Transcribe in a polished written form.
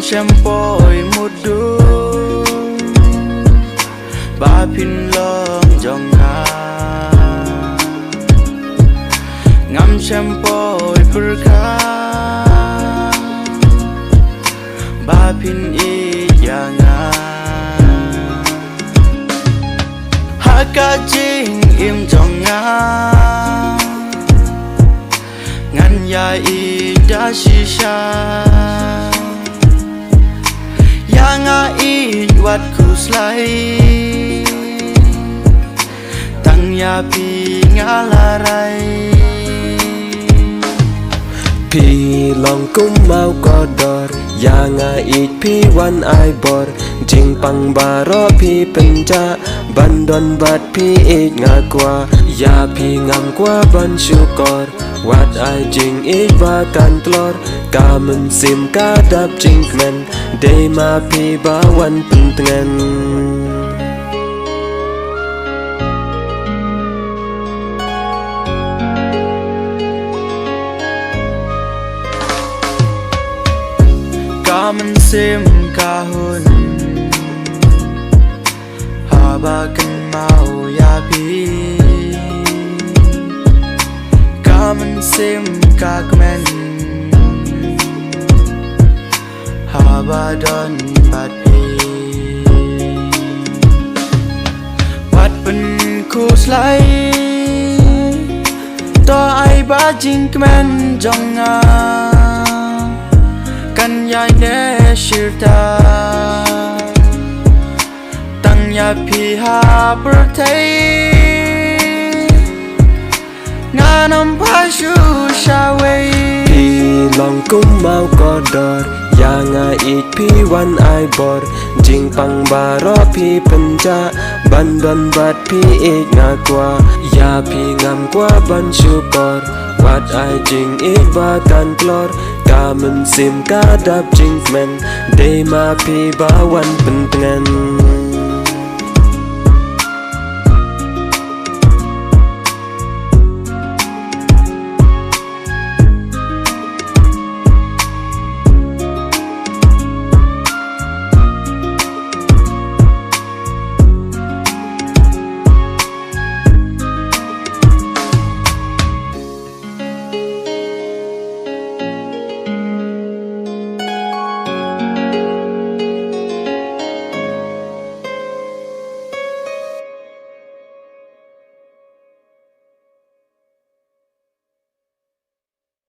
Champoi mudu ba pin long jong ha ngam champoi purka ba pin I yanga haka jing im jong nga ngan ya I da shisha nga I wat kuslai tang ya pi ngalarai pi long kum mau kodor ya nga I pi wan ai bor jing pang baro pi penja bandon bat pi ik nga kwa ya pi ngam kwa ban syukor wat ai jing ik ba kan tlor kamen sim kadap jing men day ma pi ba wan pentengan kamen sim kahun haba kan mau ya pi kamen sim kakmen haba don bat pi wat pen kuslai to ai ba jing kmen jong nga kan yai ne shirta tang ya pi ha per thai nga nam pa shu sha wei pi long kum mau kodor ya nga I pi wan ai bor jing pang baro pi penja bandon bat pi ik nga kwa ya pi ngam kwa ban syukor wat ai jing ik ba kan klor kamen sim kadap jing men day ma pi ba wan pentengan